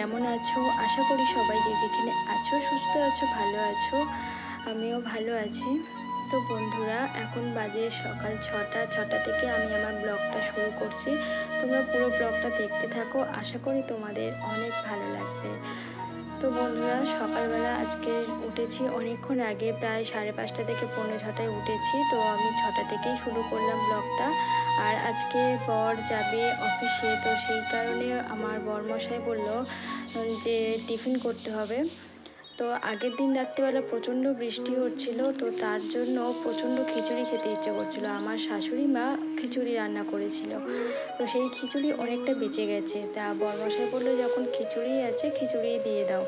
কেমন আছো? আশা করি সবাই যে যেখানে আছো সুস্থ আছো, ভালো আছো। আমিও ভালো আছি। তো বন্ধুরা, এখন বাজে সকাল 6টা থেকে আমি আমার ব্লগটা শুরু করছি। তোমরা পুরো ব্লগটা দেখতে থাকো, আশা করি তোমাদের অনেক ভালো লাগবে। তো বন্ধুরা, সকালবেলা আজকে উঠেছি অনেকক্ষণ আগে, প্রায় 5:30 থেকে 5:45 উঠেছি। তো আমি 6টা থেকেই শুরু করলাম ব্লগটা। আর আজকে বর যাবে অফিসে, তো সেই কারণে আমার বরমশাই বলল যে টিফিন করতে হবে। তো আগের দিন রাত্রিবেলা প্রচণ্ড বৃষ্টি হচ্ছিল, তো তার জন্য প্রচণ্ড খিচুড়ি খেতে ইচ্ছে করছিল। আমার শাশুড়ি মা খিচুড়ি রান্না করেছিল, তো সেই খিচুড়ি অনেকটা বেঁচে গেছে। তা বরমশাই বললো যখন খিচুড়ি আছে খিচুড়ি দিয়ে দাও।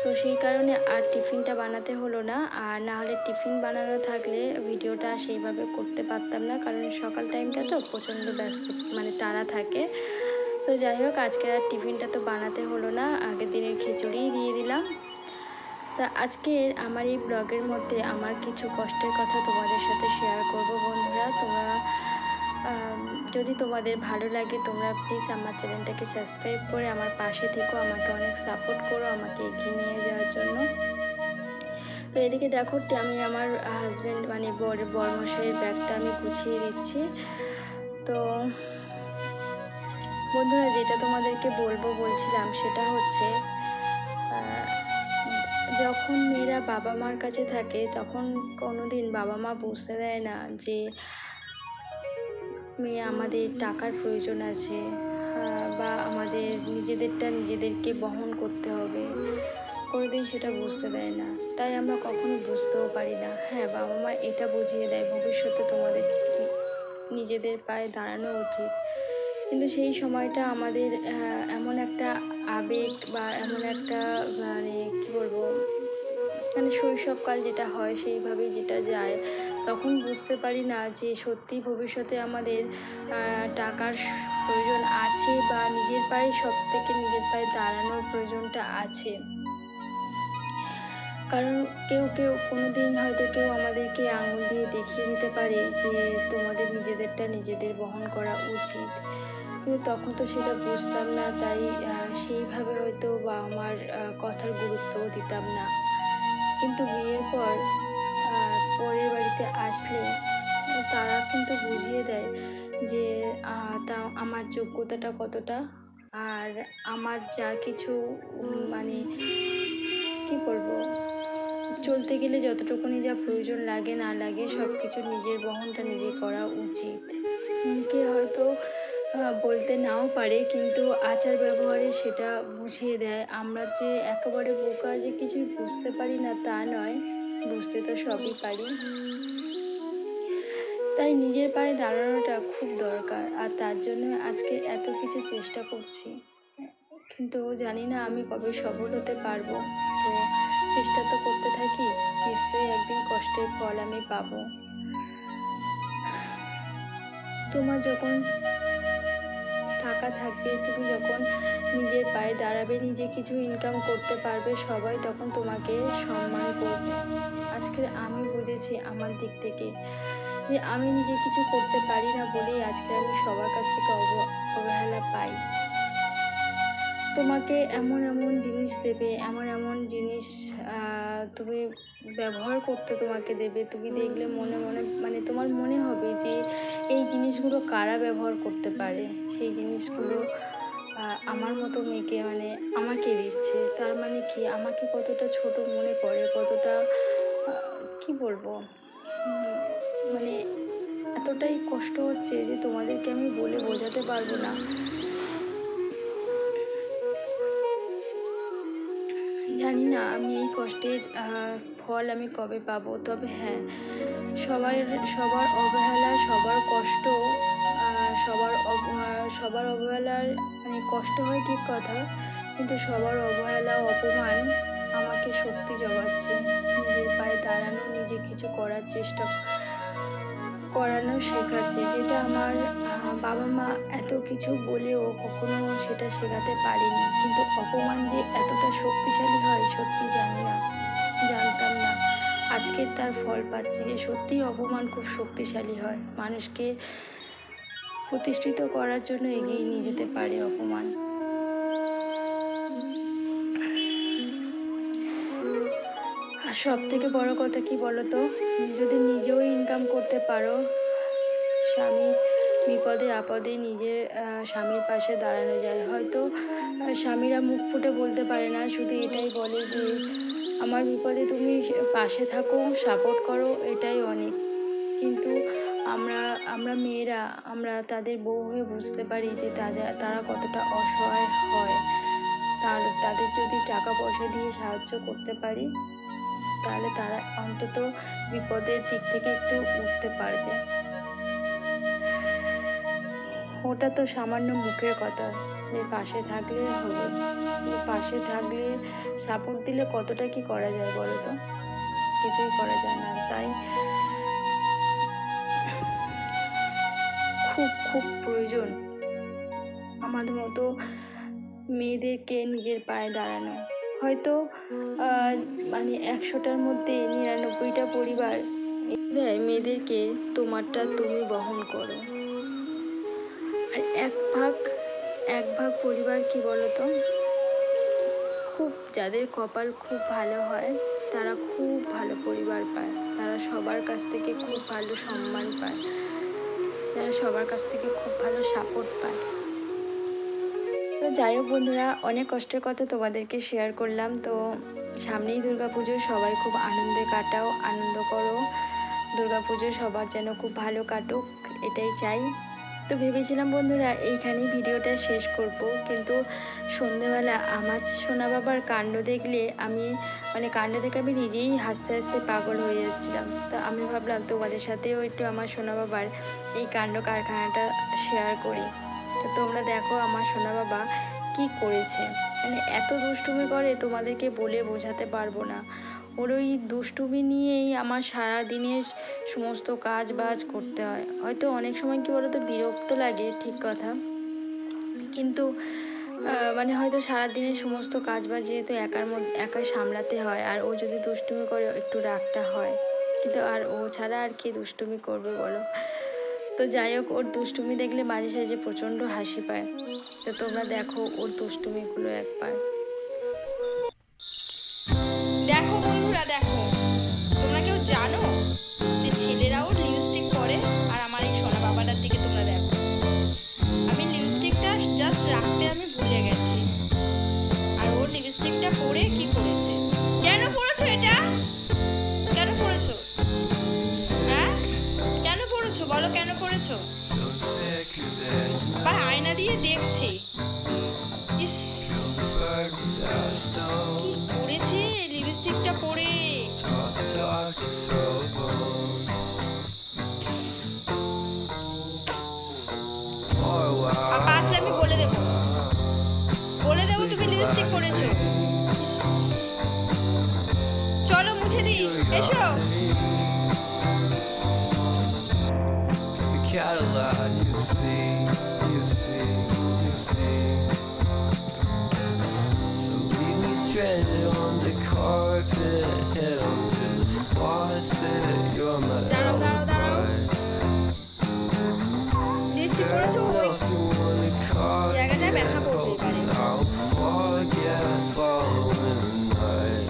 তো সেই কারণে আর টিফিনটা বানাতে হলো না। আর না হলে টিফিন বানানো থাকলে ভিডিওটা সেইভাবে করতে পারতাম না, কারণ সকাল টাইমটা তো প্রচণ্ড ব্যস্ত, মানে তাড়া থাকে। তো যাই হোক, আজকে আর টিফিনটা তো বানাতে হলো না, আগের দিনের খিচুড়িই দিয়ে দিলাম। তা আজকের আমার এই ব্লগের মধ্যে আমার কিছু কষ্টের কথা তোমাদের সাথে শেয়ার করব বন্ধুরা। তোমরা যদি তোমাদের ভালো লাগে, তোমরা প্লিজ আমার চ্যানেলটাকে সাবস্ক্রাইব করে আমার পাশে থেকো, আমাকে অনেক সাপোর্ট করো আমাকে এগিয়ে নিয়ে যাওয়ার জন্য। তো এদিকে দেখো, আমি আমার হাজব্যান্ড মানে বরমশাইয়ের ব্যাগটা আমি গুছিয়ে দিচ্ছি। তো বন্ধুরা, যেটা তোমাদেরকে বলছিলাম সেটা হচ্ছে, যখন মেয়েরা বাবা মার কাছে থাকে তখন কোনো দিন বাবা মা বুঝতে দেয় না যে মেয়ে আমাদের টাকার প্রয়োজন আছে, বা আমাদের নিজেদেরটা নিজেদেরকে বহন করতে হবে, কোনোদিন সেটা বুঝতে দেয় না। তাই আমরা কখনো বুঝতেও পারি না। হ্যাঁ, বাবা মা এটা বুঝিয়ে দেয় ভবিষ্যতে তোমাদের নিজেদের পায়ে দাঁড়ানো উচিত, কিন্তু সেই সময়টা আমাদের এমন একটা আবেগ বা এমন একটা মানে কী বলবো, মানে শৈশবকাল যেটা হয় সেইভাবেই যেটা যায়, তখন বুঝতে পারি না যে সত্যি ভবিষ্যতে আমাদের টাকার প্রয়োজন আছে, বা নিজের পায়ে নিজের পায়ে দাঁড়ানোর প্রয়োজনটা আছে। কারণ কেউ কোনো দিন হয়তো কেউ আমাদেরকে আঙুল দিয়ে দেখিয়ে দিতে পারে যে তোমাদের নিজেদেরটা নিজেদের বহন করা উচিত, কিন্তু তখন তো সেটা বুঝতাম না। তাই সেইভাবে হয়তো বা আমার কথার গুরুত্বও দিতাম না। কিন্তু বিয়ের পর পরের বাড়িতে আসলে তারা কিন্তু বুঝিয়ে দেয় যে তা আমার যোগ্যতাটা কতটা, আর আমার যা কিছু মানে কী বলবো, চলতে গেলে যতটুকুনি যা প্রয়োজন লাগে না লাগে সব কিছু নিজের বহনটা নিজে করা উচিত। মুখে হয়তো বলতে নাও পারে, কিন্তু আচার ব্যবহারে সেটা বুঝিয়ে দেয়। আমরা যে একেবারে বোকা যে কিছুই বুঝতে পারি না তা নয়, বুঝতে তো সবই পারি। তাই নিজের পায়ে দাঁড়ানোটা খুব দরকার, আর তার জন্য আজকে এত কিছু চেষ্টা করছি, কিন্তু জানি না আমি কবে সফল হতে পারবো। তো চেষ্টা তো করতে থাকি, নিশ্চয়ই একদিন কষ্টের ফল আমি পাবো। তোমার যখন টাকা থাকবে, তুমি যখন নিজের পায়ে দাঁড়াবে, নিজে কিছু ইনকাম করতে পারবে, সবাই তখন তোমাকে সম্মান করবে। আজকে আমি বুঝেছি আমার দিক থেকে যে আমি নিজে কিছু করতে পারি না বলেই আজকে আমি সবার কাছ থেকে অবহেলা পাই। তোমাকে এমন জিনিস দেবে, এমন জিনিস তুমি ব্যবহার করতে তোমাকে দেবে, তুমি দেখলে মনে মানে তোমার মনে হবে যে এই জিনিসগুলো কারা ব্যবহার করতে পারে। সেই জিনিসগুলো আমার মতো মেয়েকে মানে আমাকে দিচ্ছে, তার মানে কি আমাকে কতটা ছোট মনে করে, কতটা কি বলবো, মানে এতটাই কষ্ট হচ্ছে যে তোমাদেরকে আমি বলে বোঝাতে পারবো না। জানি না আমি এই কষ্টের ফল আমি কবে পাবো। তবে হ্যাঁ, সবার অবহেলা, সবার কষ্ট, সবার অবহেলার মানে কষ্ট হয় ঠিক কথা, কিন্তু সবার অবহেলা ও অপমান আমাকে শক্তি জোগাচ্ছে, নিজের পায়ে দাঁড়ানো, নিজে কিছু করার চেষ্টা করানো শেখাচ্ছে, যেটা আমার বাবা মা এত কিছু বলেও কখনো সেটা শেখাতে পারেনি। কিন্তু অপমান যে এতটা শক্তিশালী হয় সত্যি জানতাম না। আজকের তার ফল পাচ্ছি যে সত্যিই অপমান খুব শক্তিশালী হয়, মানুষকে প্রতিষ্ঠিত করার জন্য এগিয়ে নিয়ে যেতে পারে অপমান। আর সব থেকে বড় কথা কি বলো তো, যদি নিজেও ইনকাম করতে পারো, স্বামীর বিপদে আপদে নিজের স্বামীর পাশে দাঁড়ানো যায়। হয়তো স্বামীরা মুখ ফুটে বলতে পারে না, শুধু এটাই বলে যে আমার বিপদে তুমি পাশে থাকো, সাপোর্ট করো, এটাই অনেক। কিন্তু আমরা মেয়েরা আমরা তাদের বউ হয়ে বুঝতে পারি যে তারা কতটা অসহায় হয়। তাদের যদি টাকা পয়সা দিয়ে সাহায্য করতে পারি, তাহলে তারা অন্তত বিপদের দিক থেকে একটু উঠতে পারবে। ওটা তো সামান্য মুখের কথা যে পাশে থাকলে হবে, পাশে থাকলে সাপোর্ট দিলে কতটা কি করা যায় বলো তো, কিছুই করা যায় না। তাই খুব প্রয়োজন আমাদের মতো মেয়েদেরকে নিজের পায়ে দাঁড়ানো। হয়তো মানে 100টার মধ্যে 99টা পরিবার দেয় মেয়েদেরকে তোমারটা তুমি বহন করো, আর এক ভাগ পরিবার কি বলো তো, খুব যাদের কপাল খুব ভালো হয় তারা খুব ভালো পরিবার পায়, তারা সবার কাছ থেকে খুব ভালো সম্মান পায়, তারা সবার কাছ থেকে খুব ভালো সাপোর্ট পায়। তো যাই হোক বন্ধুরা, অনেক কষ্টের কথা তোমাদেরকে শেয়ার করলাম। তো সামনেই দুর্গাপুজো, সবাই খুব আনন্দে কাটাও, আনন্দ করো। দুর্গাপুজো সবার যেন খুব ভালো কাটুক, এটাই চাই। তো ভেবেছিলাম বন্ধুরা এইখানেই ভিডিওটা শেষ করব, কিন্তু সন্ধেবেলা আমার সোনা বাবার কাণ্ড দেখলে কাণ্ড দেখে আমি নিজেই হাসতে হাসতে পাগল হয়ে যাচ্ছিলাম। তো আমি ভাবলাম তোমাদের সাথেও একটু আমার সোনা বাবার এই কাণ্ড কারখানাটা শেয়ার করি। তো তোমরা দেখো আমার সোনা বাবা কি করেছে, এত দুষ্টুমি করে তোমাদেরকে বলে বোঝাতে পারবো না। ওর ওই দুষ্টুমি নিয়েই আমার সারা দিনের সমস্ত কাজ বাজ করতে হয়। হয়তো অনেক সময় কি বলতো বিরক্ত লাগে, ঠিক কথা, কিন্তু হয়তো সারাদিনের সমস্ত কাজ বাজ যেহেতু একা সামলাতে হয়, আর ও যদি দুষ্টুমি করে একটু রাগটা হয়, কিন্তু আর ও ছাড়া আর কি দুষ্টুমি করবে বলো। তো যাই হোক, ওর দুষ্টুমি দেখলে মাঝে সাঝে প্রচণ্ড হাসি পায়। তো তোমরা দেখো ওর দুষ্টুমিগুলো একবার। দেখো বন্ধুরা, দেখো তোমরা কেউ জানো যে ছেলেরাও লিপস্টিক পরে? আর আমার এই সোনা বাবাটার দিকে তোমরা দেখো, আমি লিপস্টিকটা জাস্ট রাখতে আমি ভুলে গেছি, আর ওর লিপস্টিকটা পরে কি করেছে। কেন পরেছো এটা? কেন পরেছো? হ্যাঁ, কেন পরেছো বলো, কেন পরেছো? আবার আয়না দিয়ে দেখছি, ইস কি করেছে লিপস্টিকটা পরে। আপা আসলে আমি বলে দেবো তুমি লিপস্টিক পরেছো। চলো মুছে দিই, এসো। Cadillac, you see. So leave me stranded on the carpet, head under the faucet. You're my alibi. Lipstick পরেছো, ওই জায়গাটায় ব্যথা করতেই পারে। I'll forget following the night.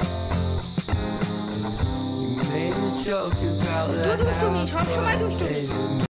You made a joke about that. দুষ্টুমি, সবসময় দুষ্টুমি।